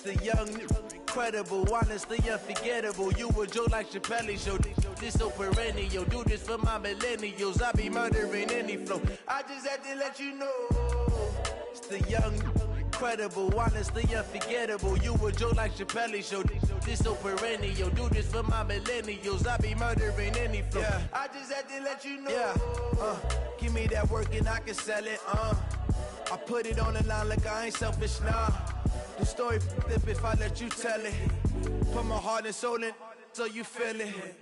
The young, incredible, honestly unforgettable. You a Joe like Chappelle show. This so perennial. Do this for my millennials. I be murdering any flow. I just had to let you know. It's the young, incredible, honestly unforgettable. You a Joe like Chappelle show. This so perennial. Do this for my millennials. I be murdering any flow. Yeah. I just had to let you know. Yeah. Give me that work and I can sell it. I put it on the line like I ain't selfish, nah. The story flip if I let you tell it. Put my heart and soul in so you feel it.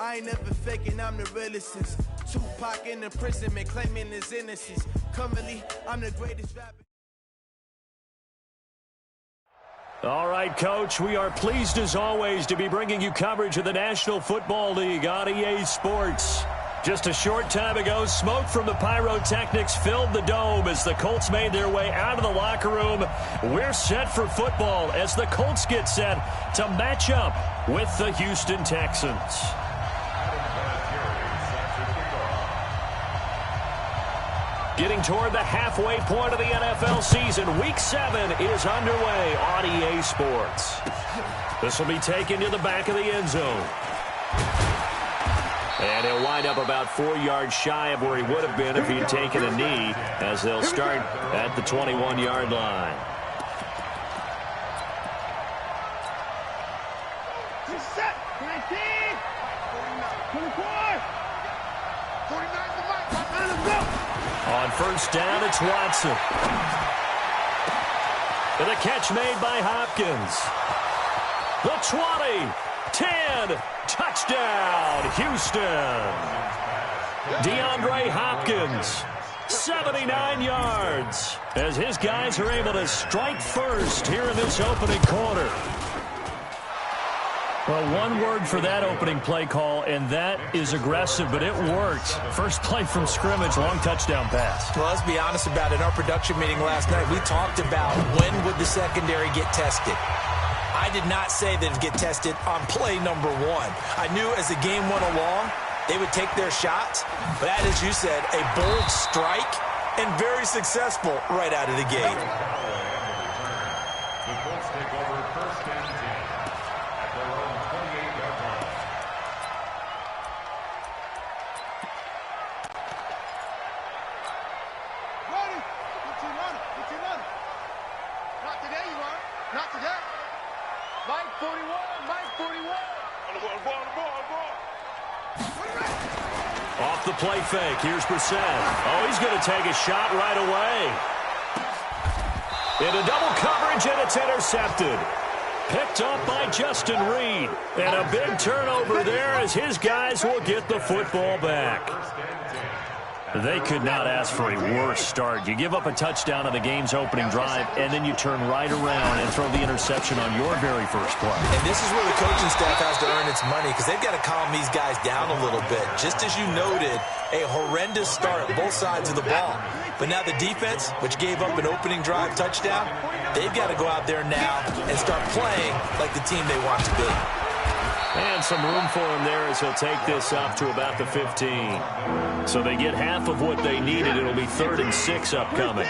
I ain't never faking, I'm the realest since Tupac in imprisonment, claiming his innocence. Currently, I'm the greatest rapper. All right, Coach, we are pleased as always to be bringing you coverage of the National Football League on EA Sports. Just a short time ago, smoke from the pyrotechnics filled the dome as the Colts made their way out of the locker room. We're set for football as the Colts get set to match up with the Houston Texans. Getting toward the halfway point of the NFL season, Week 7 is underway on EA Sports. This will be taken to the back of the end zone. And he'll wind up about 4 yards shy of where he would have been if he had taken a knee, as they'll start at the 21-yard line. Set, 19, 24, 49. On first down, it's Watson. And a catch made by Hopkins. The 20, 10, touchdown, Houston. DeAndre Hopkins, 79 yards, as his guys are able to strike first here in this opening quarter. Well, one word for that opening play call, and that is aggressive, but it worked. First play from scrimmage, long touchdown pass. Well, let's be honest about it. In our production meeting last night, we talked about when would the secondary get tested. I did not say that it'd get tested on play number 1. I knew as the game went along, they would take their shots. But that, as you said, a bold strike and very successful right out of the gate. The Colts take over first and 10 at their own 28-yard line. Ready? Get you running. Not today, you are. Not today. Mike 41, Mike 41. On the ball. Off the play fake, here's Brissett. Oh, he's going to take a shot right away. Into double coverage, and it's intercepted. Picked up by Justin Reed. And a big turnover there as his guys will get the football back. They could not ask for a worse start. You give up a touchdown on the game's opening drive, and then you turn right around and throw the interception on your very first play. And this is where the coaching staff has to earn its money, because they've got to calm these guys down a little bit. Just as you noted, a horrendous start both sides of the ball. But now the defense, which gave up an opening drive touchdown, they've got to go out there now and start playing like the team they want to be. And some room for him there as he'll take this up to about the 15. So they get half of what they needed. It'll be 3rd and 6 upcoming.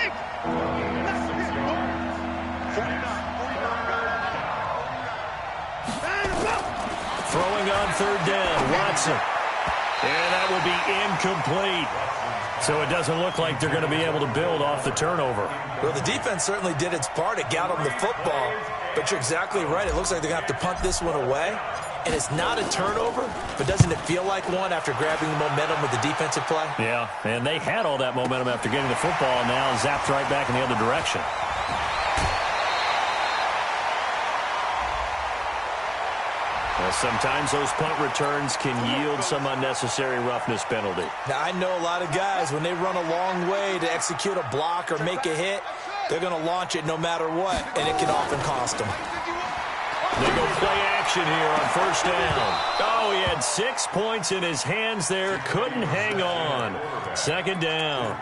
Throwing on 3rd down, Watson. And that will be incomplete. So it doesn't look like they're going to be able to build off the turnover. Well, the defense certainly did its part. It got them the football. But you're exactly right. It looks like they're going to have to punt this one away. And it's not a turnover, but doesn't it feel like one after grabbing the momentum with the defensive play? Yeah, and they had all that momentum after getting the football, and now zapped right back in the other direction. Well, sometimes those punt returns can yield some unnecessary roughness penalty. Now, I know a lot of guys, when they run a long way to execute a block or make a hit, they're going to launch it no matter what, and it can often cost them. They go play action here on first down. Oh, he had 6 points in his hands there. Couldn't hang on. 2nd down.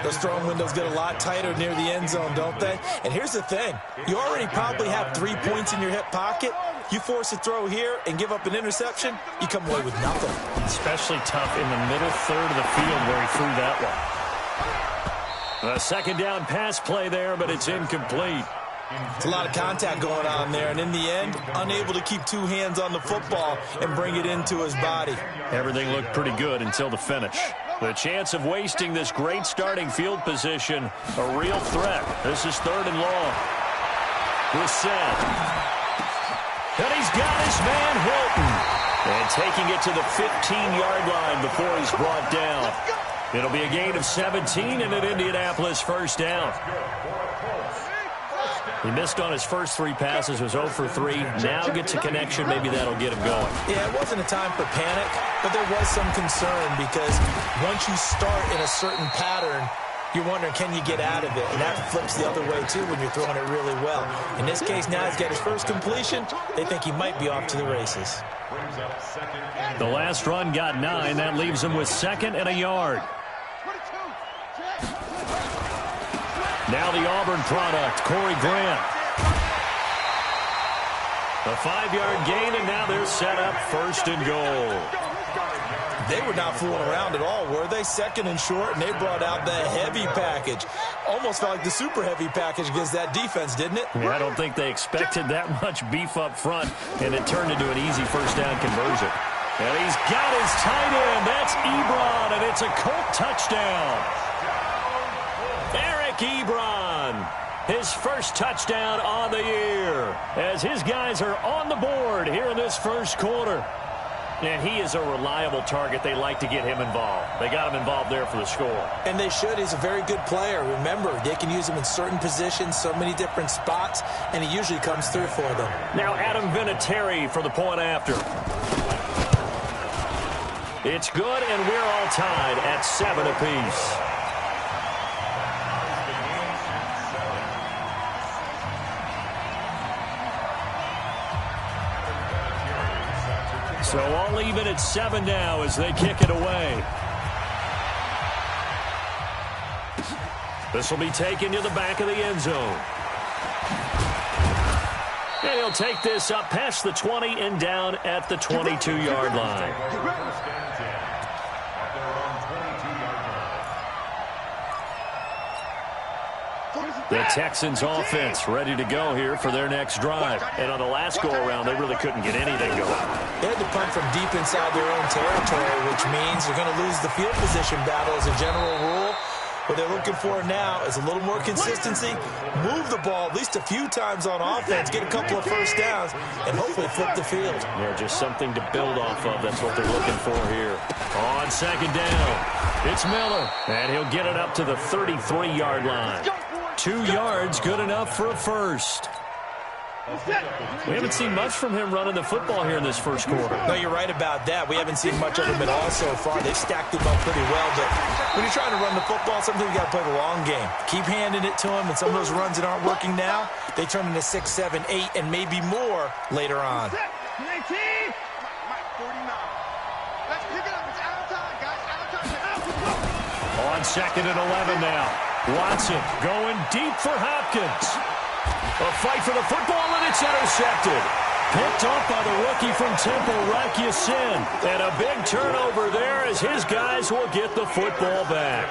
Those throwing windows get a lot tighter near the end zone, don't they? And here's the thing. You already probably have 3 points in your hip pocket. You force a throw here and give up an interception, you come away with nothing. Especially tough in the middle third of the field where he threw that one. A 2nd down pass play there, but it's incomplete. It's a lot of contact going on there, and in the end, unable to keep two hands on the football and bring it into his body. Everything looked pretty good until the finish. The chance of wasting this great starting field position, a real threat. This is 3rd and long. Brissett. And he's got his man Hilton. And taking it to the 15-yard line before he's brought down. It'll be a gain of 17 and an Indianapolis first down. He missed on his first 3 passes, was 0 for 3. Now gets a connection. Maybe that'll get him going. Yeah, it wasn't a time for panic, but there was some concern because once you start in a certain pattern, you're wondering, can you get out of it? And that flips the other way, too, when you're throwing it really well. In this case, now he's got his first completion. They think he might be off to the races. The last run got 9. That leaves him with 2nd and a yard. Now the Auburn product, Corey Grant. A 5-yard gain, and now they're set up 1st and goal. They were not fooling around at all, were they? 2nd and short, and they brought out the heavy package. Almost felt like the super heavy package against that defense, didn't it? Yeah, I don't think they expected that much beef up front, and it turned into an easy first down conversion. And he's got his tight end. That's Ebron, and it's a Colt touchdown. Eric Ebron, his first touchdown on the year, as his guys are on the board here in this first quarter. And he is a reliable target. They like to get him involved. They got him involved there for the score. And they should. He's a very good player. Remember, they can use him in certain positions, so many different spots, and he usually comes through for them. Now Adam Vinatieri for the point after. It's good, and we're all tied at 7 apiece. So all even at 7 now as they kick it away. This will be taken to the back of the end zone. And he'll take this up past the 20 and down at the 22-yard line. The Texans offense ready to go here for their next drive. And on the last go-around, they really couldn't get anything going. They had to punt from deep inside their own territory, which means they're going to lose the field position battle as a general rule. What they're looking for now is a little more consistency, move the ball at least a few times on offense, get a couple of first downs, and hopefully flip the field. Yeah, just something to build off of. That's what they're looking for here. On 2nd down, it's Miller, and he'll get it up to the 33-yard line. 2 yards, good enough for a first. We haven't seen much from him running the football here in this first quarter. No, you're right about that. We haven't seen much of him at all so far. They've stacked him up pretty well, but when you're trying to run the football, sometimes you got to play the long game. Keep handing it to him, and some of those runs that aren't working now, they turn into 6, 7, 8, and maybe more later on. On 2nd and 11 now. Watson going deep for Hopkins. A fight for the football, and it's intercepted. Picked off by the rookie from Temple, Rakia Sin. And a big turnover there as his guys will get the football back.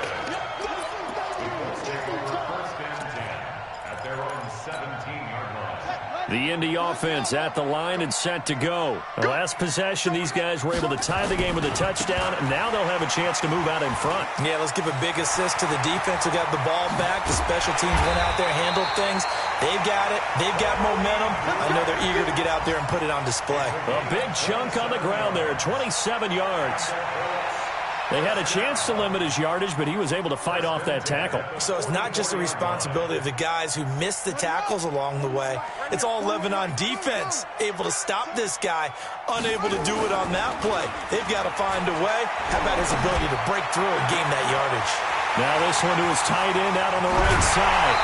The Indy offense at the line and set to go. The last possession, these guys were able to tie the game with a touchdown, and now they'll have a chance to move out in front. Yeah, let's give a big assist to the defense who got the ball back. The special teams went out there, handled things. They've got it. They've got momentum. I know they're eager to get out there and put it on display. A big chunk on the ground there, 27 yards. They had a chance to limit his yardage, but he was able to fight off that tackle. So it's not just the responsibility of the guys who missed the tackles along the way. It's all 11 on defense, able to stop this guy, unable to do it on that play. They've got to find a way. How about his ability to break through and gain that yardage? Now this one to his tight end out on the right side.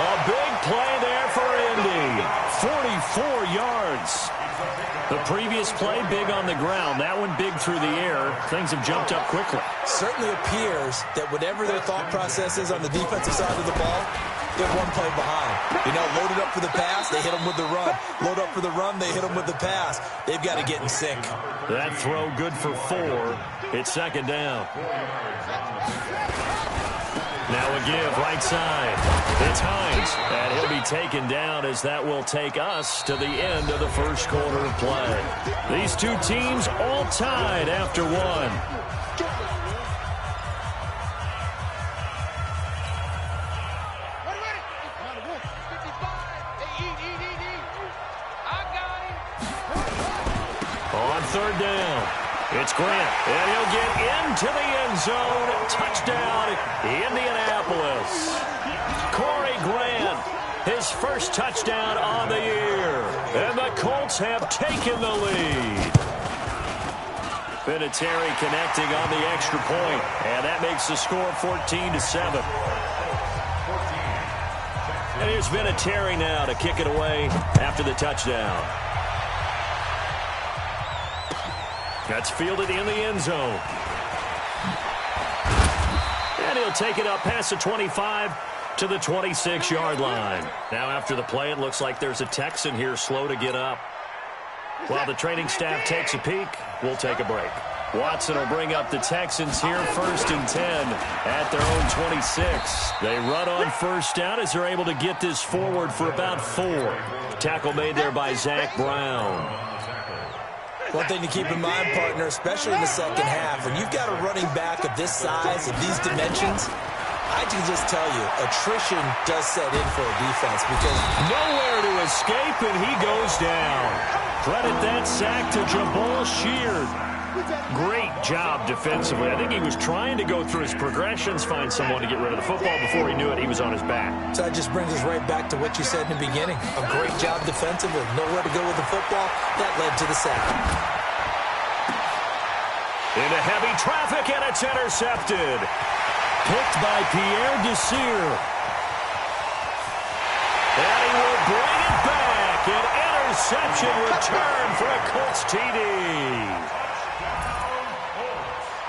A big play there for Indy. 44 yards. The previous play, big on the ground. That one big through the air. Things have jumped up quickly. Certainly appears that whatever their thought process is on the defensive side of the ball, they're one play behind. You know, loaded up for the pass, they hit them with the run. Load up for the run, they hit them with the pass. They've got to get in sync. That throw good for 4. It's 2nd down. Now a give, right side. It's Hines. yards, and he'll be taken down as that will take us to the end of the first quarter of play. These two teams all tied after one. On third down, it's Grant, and he'll get into the end zone. Touchdown, Indianapolis. Corey Grant, his first touchdown on the year. And the Colts have taken the lead. Vinatieri connecting on the extra point, and that makes the score 14-7. And here's Vinatieri now to kick it away after the touchdown. That's fielded in the end zone. And he'll take it up past the 25 to the 26-yard line. Now after the play, it looks like there's a Texan here slow to get up. While the training staff takes a peek, we'll take a break. Watson will bring up the Texans here, 1st and 10 at their own 26. They run on first down as they're able to get this forward for about 4. Tackle made there by Zach Brown. One thing to keep in mind, partner, especially in the second half, when you've got a running back of this size, of these dimensions, I can just tell you, attrition does set in for a defense because nowhere to escape, and he goes down. Credit that sack to Jabal Sheard. Great job defensively. I think he was trying to go through his progressions, find someone to get rid of the football. Before he knew it, he was on his back. So that just brings us right back to what you said in the beginning. A great job defensively. Nowhere to go with the football. That led to the sack. Into heavy traffic, and it's intercepted. Picked by Pierre Desir. And he will bring it back. An interception return for a Colts TD.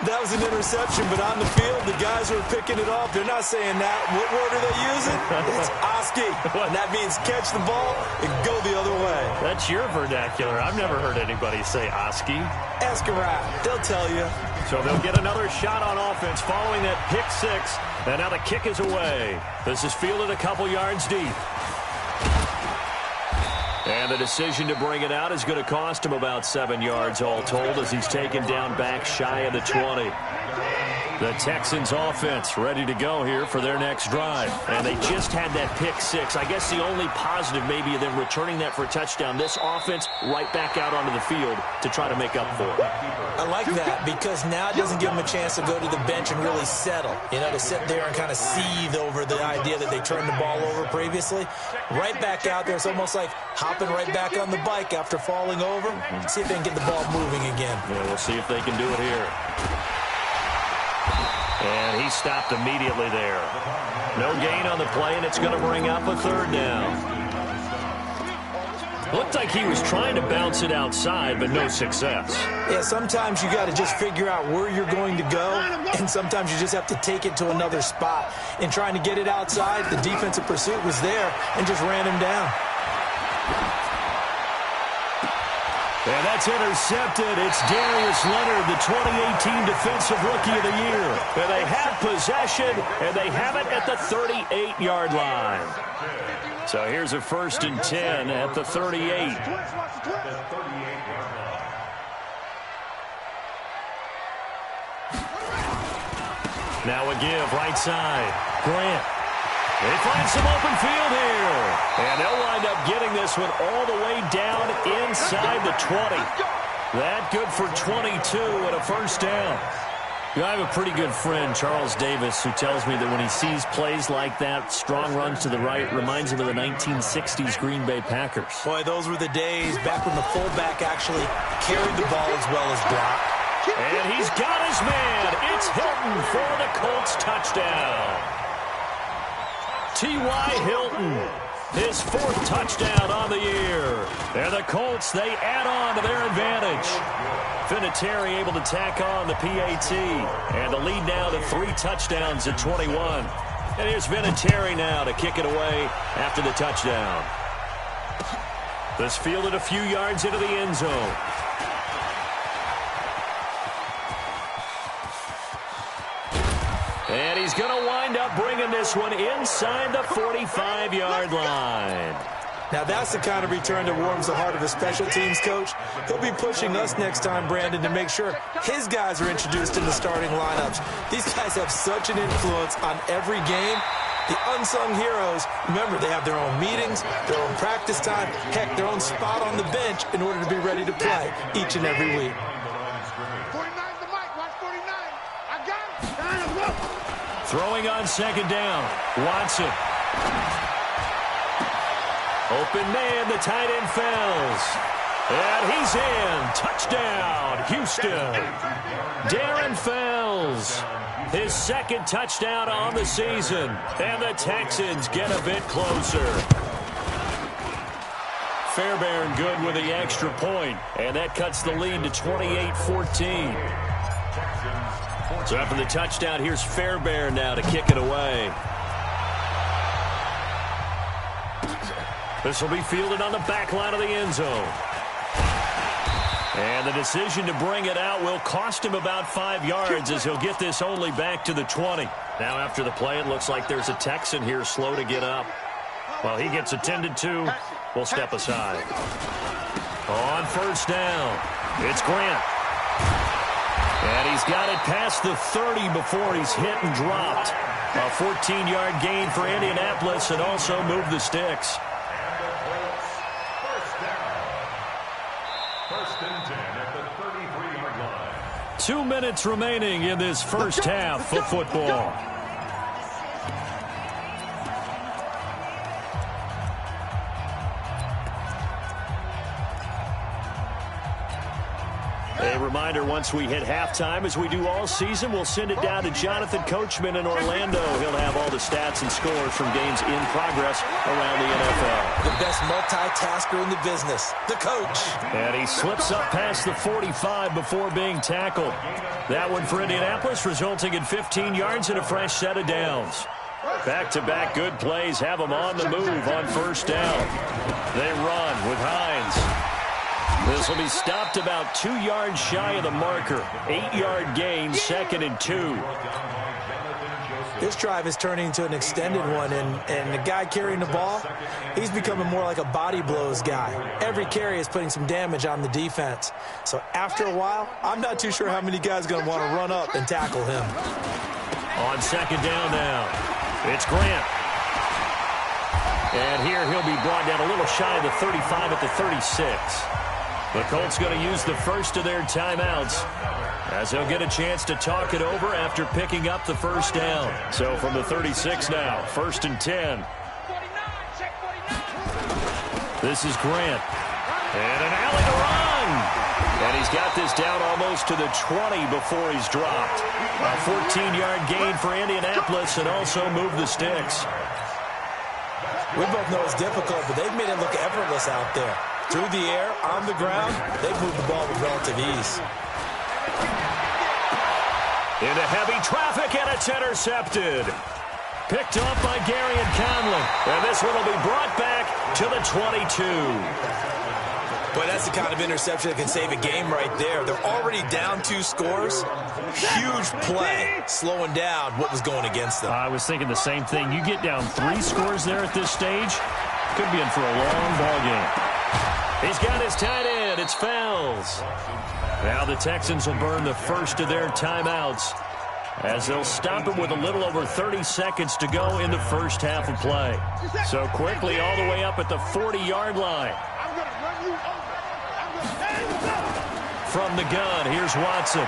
That was an interception, but on the field, the guys who are picking it off, they're not saying that. What word are they using? It's Oski. And that means catch the ball and go the other way. That's your vernacular. I've never heard anybody say Oski. Ask around. They'll tell you. So they'll get another shot on offense following that pick 6. And now the kick is away. This is fielded a couple yards deep. And the decision to bring it out is going to cost him about 7 yards all told as he's taken down back shy of the 20. The Texans offense ready to go here for their next drive. And they just had that pick 6. I guess the only positive maybe of them returning that for a touchdown. This offense right back out onto the field to try to make up for it. I like that because now it doesn't give them a chance to go to the bench and really settle. You know, to sit there and kind of seethe over the idea that they turned the ball over previously. Right back out there. It's almost like hopping right back on the bike after falling over. See if they can get the ball moving again. Yeah, we'll see if they can do it here. And he stopped immediately there. No gain on the play, and it's going to bring up a 3rd down. Looked like he was trying to bounce it outside, but no success. Yeah, sometimes you got to just figure out where you're going to go, and sometimes you just have to take it to another spot. In trying to get it outside, the defensive pursuit was there and just ran him down. And that's intercepted. It's Darius Leonard, the 2018 Defensive Rookie of the Year. And they have possession, and they have it at the 38-yard line. So here's a 1st and 10 at the 38. Now a give, right side. Grant. They find some open field here. And they'll wind up getting this one all the way down inside the 20. That good for 22 and a 1st down. I have a pretty good friend, Charles Davis, who tells me that when he sees plays like that, strong runs to the right, reminds him of the 1960s Green Bay Packers. Boy, those were the days back when the fullback actually carried the ball as well as blocked. And he's got his man. It's Hilton for the Colts touchdown. T.Y. Hilton, his 4th touchdown on the year. And the Colts, they add on to their advantage. Vinatieri able to tack on the PAT. And the lead now to 3 touchdowns at 21. And here's Vinatieri now to kick it away after the touchdown. This fielded a few yards into the end zone. And he's going to wind up bringing this one inside the 45-yard line. Now, that's the kind of return that warms the heart of a special teams coach. He'll be pushing us next time, Brandon, to make sure his guys are introduced in the starting lineups. These guys have such an influence on every game. The unsung heroes, remember, they have their own meetings, their own practice time, heck, their own spot on the bench in order to be ready to play each and every week. 49's the mic. Watch 49. I got it. Throwing on second down. Watson. Open man, the tight end Fells. And he's in. Touchdown, Houston. Darren Fells. His second touchdown on the season. And the Texans get a bit closer. Fairbairn good with the extra point. And that cuts the lead to 28-14. So after the touchdown, here's Fairbairn now to kick it away. This will be fielded on the back line of the end zone. And the decision to bring it out will cost him about 5 yards as he'll get this only back to the 20. Now after the play, it looks like there's a Texan here slow to get up. While he gets attended to, we'll step aside. On first down, it's Grant. And he's got it past the 30 before he's hit and dropped. A 14-yard gain for Indianapolis and also moved the sticks. First and 10 at the 33-yard line. 2 minutes remaining in this first half of football. A reminder, once we hit halftime, as we do all season, we'll send it down to Jonathan Coachman in Orlando. He'll have all the stats and scores from games in progress around the NFL. The best multitasker in the business, the coach. And he slips up past the 45 before being tackled. That one for Indianapolis, resulting in 15 yards and a fresh set of downs. Back-to-back good plays have them on the move on first down. They run with Hines. This will be stopped about 2 yards shy of the marker. 8-yard gain, 2nd and 2. This drive is turning into an extended one, and the guy carrying the ball, he's becoming more like a body blows guy. Every carry is putting some damage on the defense. So after a while, I'm not too sure how many guys are going to want to run up and tackle him. On second down now, it's Grant. And here he'll be brought down a little shy of the 35 at the 36. The Colts going to use the first of their timeouts as they'll get a chance to talk it over after picking up the first down. So from the 36 now, 1st and 10. This is Grant. And an alley to run. And he's got this down almost to the 20 before he's dropped. A 14-yard gain for Indianapolis and also moved the sticks. We both know it's difficult, but they've made it look effortless out there. Through the air, on the ground, they've moved the ball with relative ease. Into heavy traffic, and it's intercepted. Picked off by Gary and Conley. And this one will be brought back to the 22. Boy, that's the kind of interception that can save a game right there. They're already down 2 scores. Huge play, slowing down what was going against them. I was thinking the same thing. You get down 3 scores there at this stage, could be in for a long ball game. He's got his tight end. It's Fells. Now the Texans will burn the first of their timeouts as they'll stop it with a little over 30 seconds to go in the first half of play. So quickly all the way up at the 40-yard line. From the gun, here's Watson.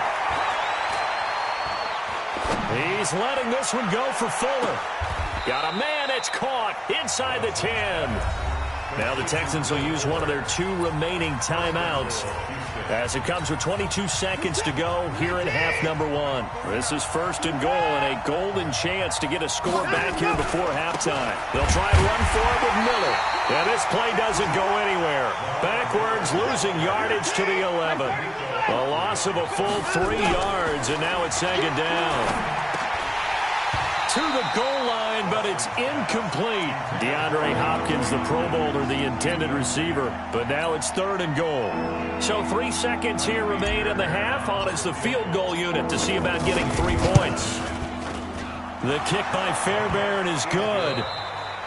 He's letting this one go for Fuller. Got a man, it's caught inside the 10. Now the Texans will use one of their 2 remaining timeouts as it comes with 22 seconds to go here in half number 1. This is 1st and goal and a golden chance to get a score back here before halftime. They'll try and run for it with Miller. And this play doesn't go anywhere. Backwards, losing yardage to the 11. A loss of a full 3 yards, and now it's 2nd down. To the goal line, but it's incomplete. DeAndre Hopkins, the Pro Bowler, the intended receiver. But now it's 3rd and goal. So 3 seconds here remain in the half. On is the field goal unit to see about getting 3 points. The kick by Fairbairn is good.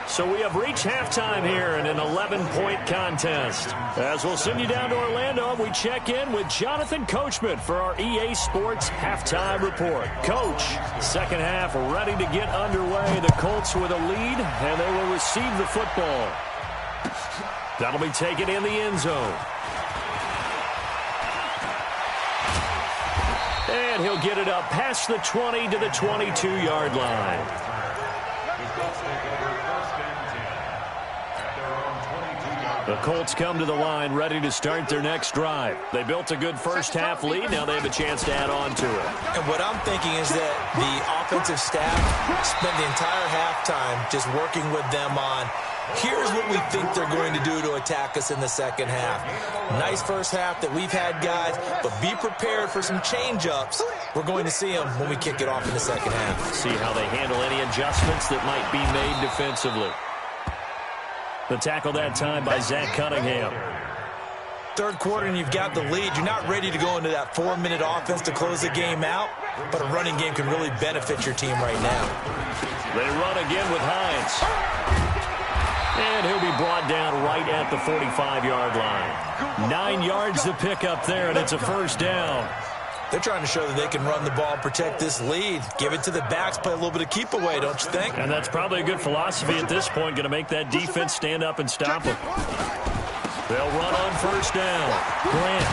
So we have reached halftime here in an 11-point contest. As we'll send you down to Orlando, we check in with Jonathan Coachman for our EA Sports Halftime Report. Coach, second half ready to get underway. The Colts with a lead, and they will receive the football. That'll be taken in the end zone. And he'll get it up past the 20 to the 22-yard line. The Colts come to the line ready to start their next drive. They built a good first-half lead. Now they have a chance to add on to it. And what I'm thinking is that the offensive staff spent the entire halftime just working with them on, here's what we think they're going to do to attack us in the second half. Nice first half that we've had, guys, but be prepared for some change-ups. We're going to see them when we kick it off in the second half. See how they handle any adjustments that might be made defensively. The tackle that time by Zach Cunningham. Third quarter and you've got the lead. You're not ready to go into that 4-minute offense to close the game out, but a running game can really benefit your team right now. They run again with Hines. And he'll be brought down right at the 45-yard line. 9 yards to pick up there, and it's a first down. They're trying to show that they can run the ball, protect this lead, give it to the backs, play a little bit of keep away, don't you think? And that's probably a good philosophy at this point, going to make that defense stand up and stop them. They'll run on first down. Grant.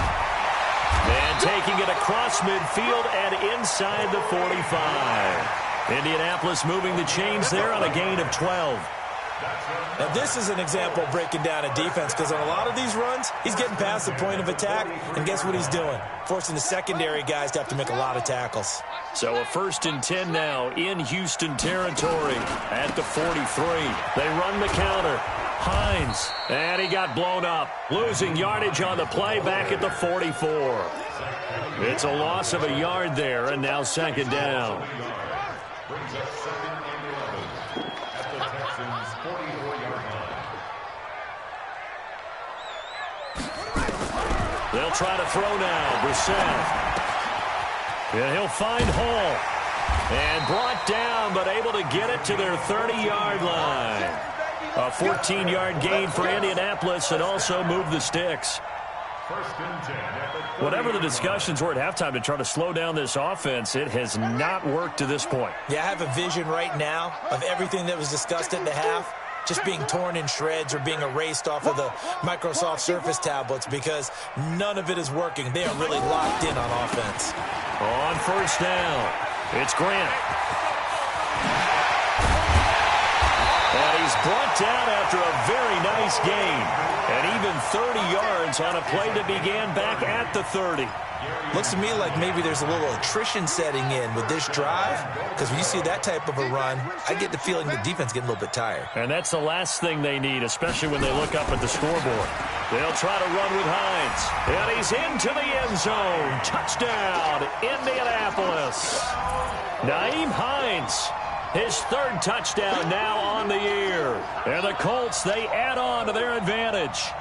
And taking it across midfield and inside the 45. Indianapolis moving the chains there on a gain of 12. Now, this is an example of breaking down a defense because on a lot of these runs, he's getting past the point of attack, and guess what he's doing? Forcing the secondary guys to have to make a lot of tackles. So a 1st and 10 now in Houston territory at the 43. They run the counter. Hines, and he got blown up. Losing yardage on the play back at the 44. It's a loss of a yard there, and now second down. They'll try to throw now. Brissett. Yeah, he'll find Hall. And brought down, but able to get it to their 30-yard line. A 14-yard gain for Indianapolis and also move the sticks. Whatever the discussions were at halftime to try to slow down this offense, it has not worked to this point. Yeah, I have a vision right now of everything that was discussed at the half just being torn in shreds or being erased off of the Microsoft Surface tablets because none of it is working. They are really locked in on offense. On first down, it's Grant. And he's brought down after a very nice gain. And even 30 yards on a play that began back at the 30. Looks to me like maybe there's a little attrition setting in with this drive, because when you see that type of a run, I get the feeling the defense getting a little bit tired. And that's the last thing they need, especially when they look up at the scoreboard. They'll try to run with Hines. And he's into the end zone. Touchdown, Indianapolis. Nyheim Hines, his 3rd touchdown now on the year. And the Colts, they add on to their advantage.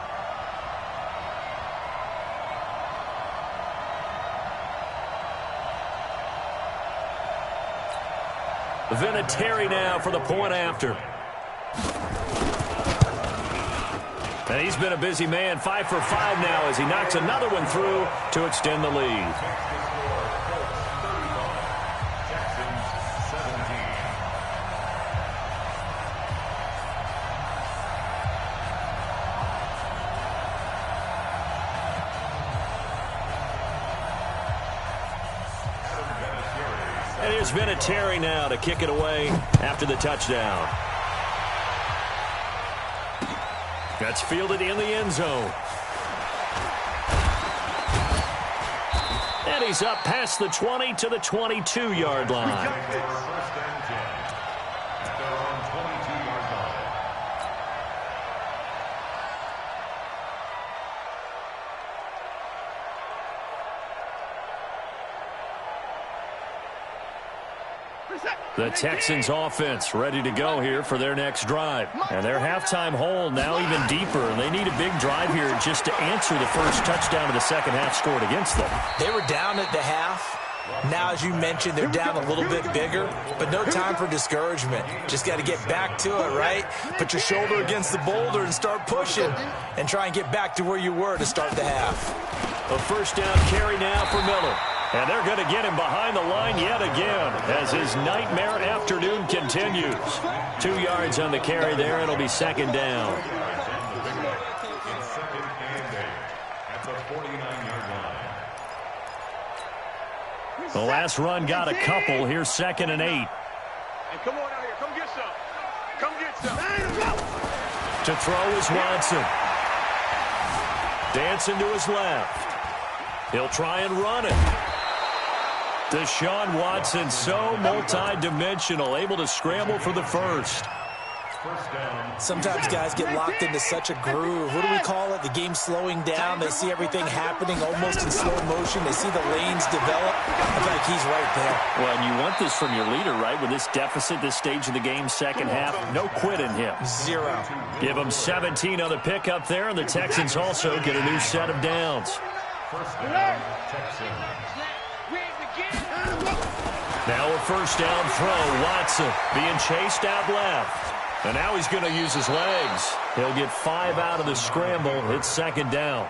Vinatieri now for the point after. And he's been a busy man, 5 for 5 now as he knocks another one through to extend the lead. And here's Vinatieri now to kick it away after the touchdown. That's fielded in the end zone. And he's up past the 20 to the 22-yard line. The Texans offense ready to go here for their next drive. And their halftime hole now even deeper. And they need a big drive here just to answer the first touchdown of the second half scored against them. They were down at the half, Now, as you mentioned, they're down a little bit bigger, but no time for discouragement. Just got to get back to it, right? Put your shoulder against the boulder and start pushing and try and get back to where you were to start the half. A first down carry now for Miller. And they're going to get him behind the line yet again as his nightmare afternoon continues. 2 yards on the carry there. It'll be second down. The last run got a couple. Here's 2nd and 8. Hey, come on out here. Come get some. Come get some. To throw is Watson. Dancing to his left. He'll try and run it. Deshaun Watson, so multi-dimensional, able to scramble for the first. Sometimes guys get locked into such a groove. What do we call it? The game slowing down. They see everything happening almost in slow motion. They see the lanes develop. I feel like he's right there. Well, and you want this from your leader, right? With this deficit, this stage of the game, second half, no quit in him. 0. Give him 17 on the pickup there, and the Texans also get a new set of downs. Now a first down throw. Watson being chased out left. And now he's going to use his legs. He'll get 5 out of the scramble. It's second down.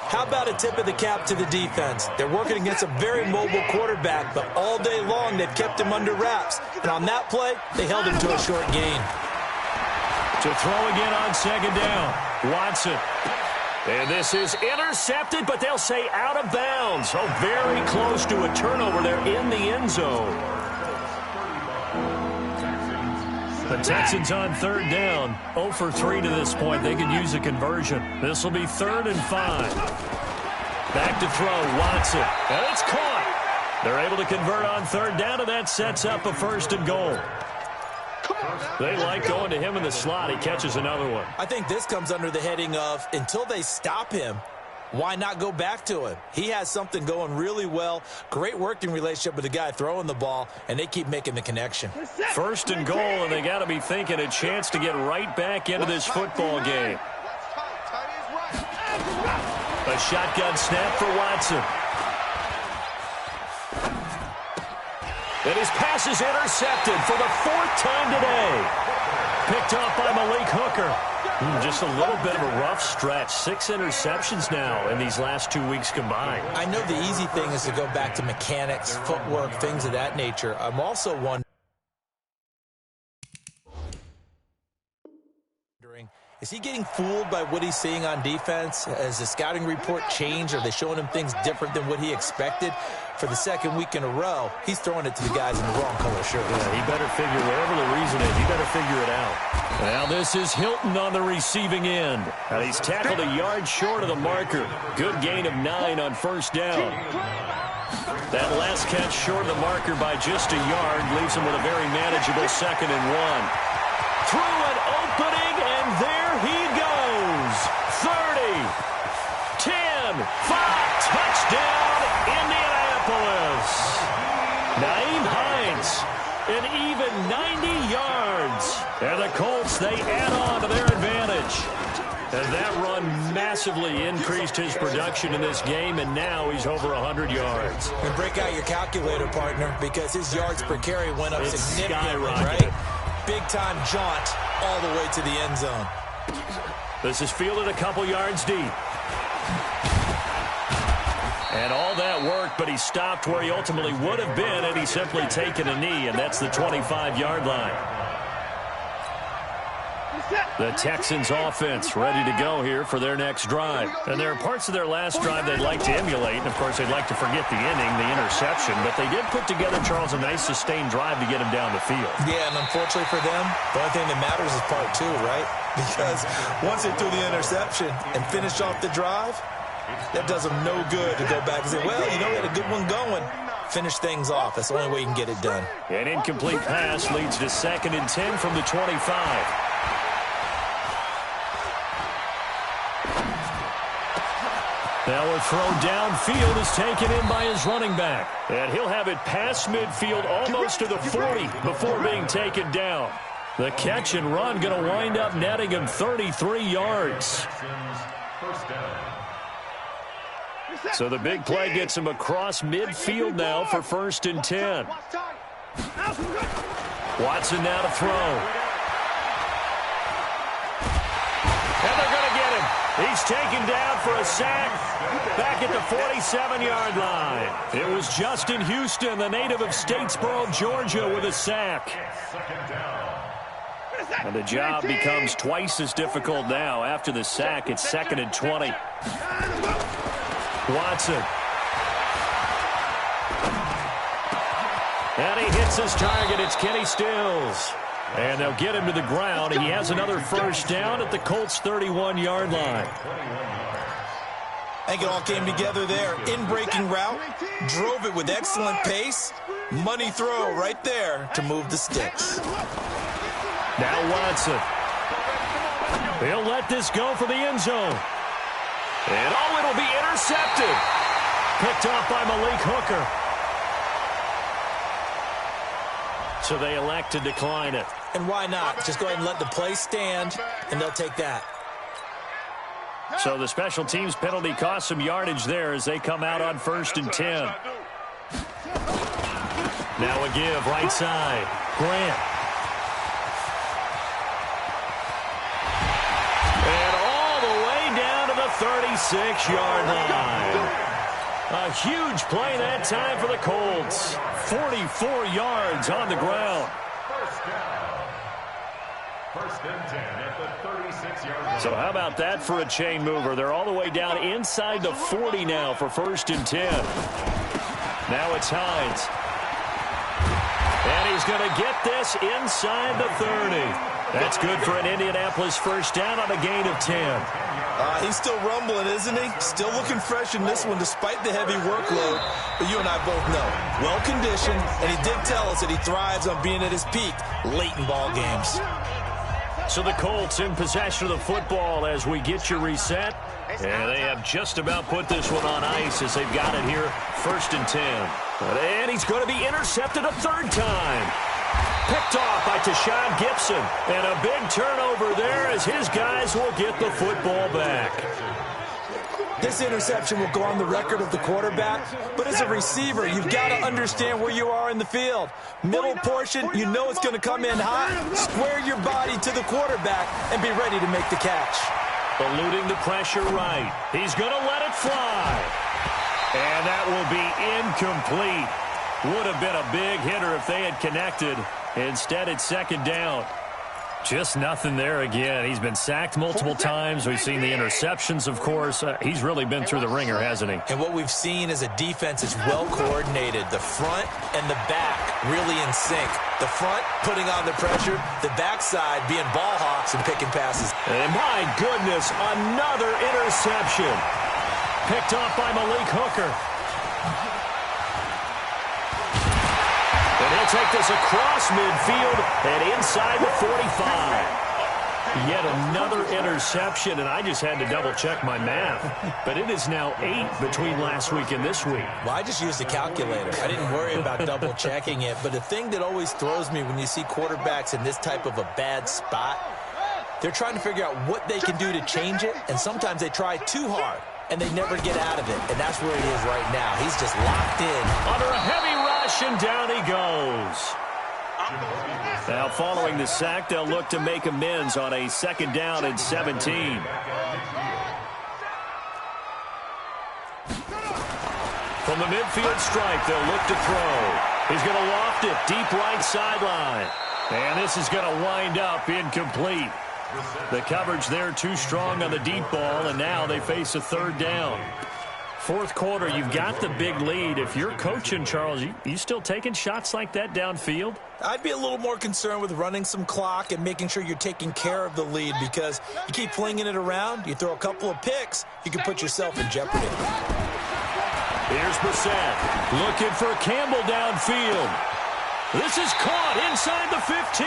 How about a tip of the cap to the defense? They're working against a very mobile quarterback, but all day long they've kept him under wraps. And on that play, they held him to a short gain. To throw again on second down. Watson. And this is intercepted, but they'll say out of bounds. Oh, very close to a turnover there in the end zone. The Texans on third down, 0 for 3 to this point. They could use a conversion. This will be 3rd and 5. Back to throw, Watson. And it's caught. They're able to convert on third down, and that sets up a 1st and goal. They like going to him in the slot. He catches another one. I think this comes under the heading of until they stop him, why not go back to him? He has something going really well. Great working relationship with the guy throwing the ball, and they keep making the connection. 1st and goal, and they got to be thinking a chance to get right back into this football game. A shotgun snap for Watson. And his pass is intercepted for the 4th time today. Picked off by Malik Hooker. Just a little bit of a rough stretch. 6 interceptions now in these last 2 weeks combined. I know the easy thing is to go back to mechanics, footwork, things of that nature. I'm also wondering, is he getting fooled by what he's seeing on defense? Has the scouting report changed? Are they showing him things different than what he expected? For the 2nd week in a row, he's throwing it to the guys in the wrong color shirts. Yeah, he better figure, whatever the reason is, he better figure it out. Now this is Hilton on the receiving end. And he's tackled a yard short of the marker. Good gain of 9 on 1st down. That last catch short of the marker by just a yard leaves him with a very manageable 2nd and 1. Through an opening, and there he goes. 30, 10, 5, touchdown, Indianapolis. Naeem Hines, an even 90 yards. And the Colts, they add on to their advantage. And that run massively increased his production in this game, and now he's over 100 yards. And break out your calculator, partner, because his yards per carry went up significantly, right? Big-time jaunt all the way to the end zone. This is fielded a couple yards deep. And all that worked, but he stopped where he ultimately would have been had he simply taken a knee, and that's the 25-yard line. The Texans offense ready to go here for their next drive. And there are parts of their last drive they'd like to emulate. And, of course, they'd like to forget the inning, the interception. But they did put together, Charles, a nice sustained drive to get him down the field. Yeah, and unfortunately for them, the only thing that matters is part 2, right? Because once they threw the interception and finished off the drive, that does them no good to go back and say, well, you know, we had a good one going. Finish things off. That's the only way you can get it done. An incomplete pass leads to 2nd and 10 from the 25. Now a throw downfield is taken in by his running back. And he'll have it past midfield almost to the 40 before being taken down. The catch and run going to wind up netting him 33 yards. So the big play gets him across midfield now for 1st and 10. Watson now to throw. And they're going to get him. He's taken down for a sack back at the 47-yard line. It was Justin Houston, the native of Statesboro, Georgia, with a sack. And the job becomes twice as difficult now. After the sack, it's 2nd and 20. Watson. And he hits his target. It's Kenny Stills. And they'll get him to the ground. He has another 1st down at the Colts' 31-yard line. I think it all came together there. In-breaking route, drove it with excellent pace. Money throw right there to move the sticks. Now Watson. He'll let this go for the end zone. And it'll be intercepted. Picked off by Malik Hooker. So they elect to decline it. And why not? Just go ahead and let the play stand, and they'll take that. So the special teams penalty cost some yardage there as they come out on 1st and 10. Now a give right side. Grant. And all the way down to the 36-yard line. A huge play that time for the Colts. 44 yards on the ground. 1st and 10 at the 36-yard line. So how about that for a chain mover? They're all the way down inside the 40 now for 1st and 10. Now it's Hines. And he's going to get this inside the 30. That's good for an Indianapolis 1st down on a gain of 10. He's still rumbling, isn't he? Still looking fresh in this one despite the heavy workload. But you and I both know, well-conditioned, and he did tell us that he thrives on being at his peak late in ball games. So the Colts in possession of the football as we get you reset. And they have just about put this one on ice as they've got it here, 1st and 10. And he's going to be intercepted a 3rd time. Picked off by Tashawn Gibson. And a big turnover there as his guys will get the football back. This interception will go on the record of the quarterback, but as a receiver, you've got to understand where you are in the field. Middle portion, you know it's going to come in hot. Square your body to the quarterback and be ready to make the catch. Eluding the pressure right. He's going to let it fly. And that will be incomplete. Would have been a big hitter if they had connected. Instead, it's 2nd down. Just nothing there again. He's been sacked multiple times. We've seen the interceptions, of course. He's really been through the ringer, hasn't he? And what we've seen is a defense is well coordinated. The front and the back really in sync. The front putting on the pressure. The backside being ball hawks and picking passes. And my goodness, another interception. Picked off by Malik Hooker. And he'll take this across midfield and inside the 45. Yet another interception, and I just had to double-check my math. But it is now 8 between last week and this week. Well, I just used a calculator. I didn't worry about double-checking it. But the thing that always throws me when you see quarterbacks in this type of a bad spot, they're trying to figure out what they can do to change it, and sometimes they try too hard, and they never get out of it. And that's where he is right now. He's just locked in. Under a heavy rush, and down he goes. Now, following the sack, they'll look to make amends on a 2nd down and 17. From the midfield stripe, they'll look to throw. He's going to loft it deep right sideline. And this is going to wind up incomplete. The coverage there too strong on the deep ball, and now they face a 3rd down. 4th quarter, you've got the big lead. If you're coaching, Charles, you still taking shots like that downfield? I'd be a little more concerned with running some clock and making sure you're taking care of the lead, because you keep flinging it around, you throw a couple of picks, you can put yourself in jeopardy. Here's Brissett looking for Campbell downfield. This is caught inside the 15.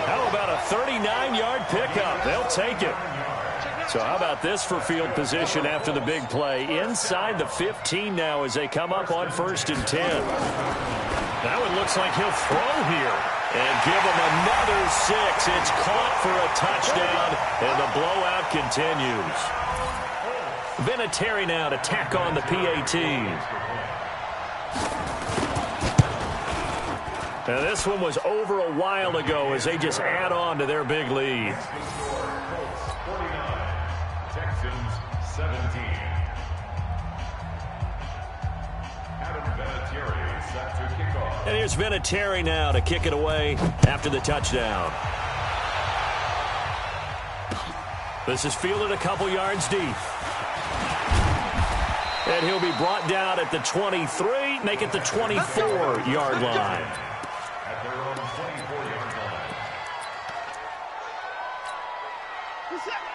How about a 39-yard pickup? They'll take it. So how about this for field position after the big play? Inside the 15 now as they come up on 1st and 10. Now it looks like he'll throw here and give him another 6. It's caught for a touchdown, and the blowout continues. Vinatieri now to tack on the PAT. Now this one was over a while ago as they just add on to their big lead. Colts 49, Texans 17. Adam Vinatieri set to kick off. And here's Vinatieri now to kick it away after the touchdown. This is fielded a couple yards deep. And he'll be brought down at the 23, make it the 24-yard line. At their own 24-yard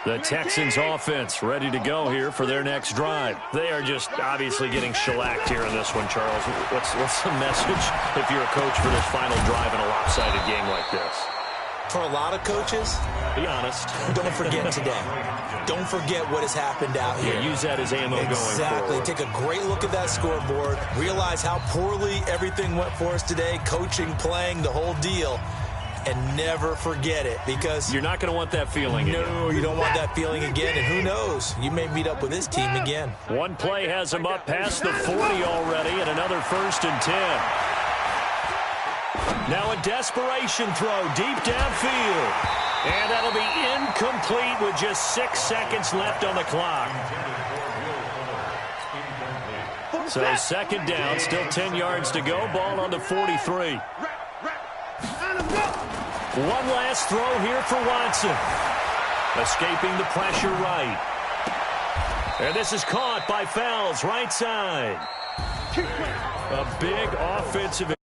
line. The Texans offense ready to go here for their next drive. They are just obviously getting shellacked here in this one, Charles. What's the message if you're a coach for this final drive in a lopsided game like this? For a lot of coaches, be honest. don't forget today. Don't forget what has happened out here. Yeah, use that as ammo going forward. Take a great look at that scoreboard. Realize how poorly everything went for us today. Coaching, playing, the whole deal. And never forget it, because you're not going to want that feeling again. No, you don't want that feeling again. And who knows? You may meet up with this team again. One play has them up past the 40 already, and another 1st and 10. Now a desperation throw deep downfield. And that'll be incomplete with just 6 seconds left on the clock. So 2nd down, still 10 yards to go. Ball on the 43. One last throw here for Watson. Escaping the pressure right. And this is caught by Fells, right side. A big offensive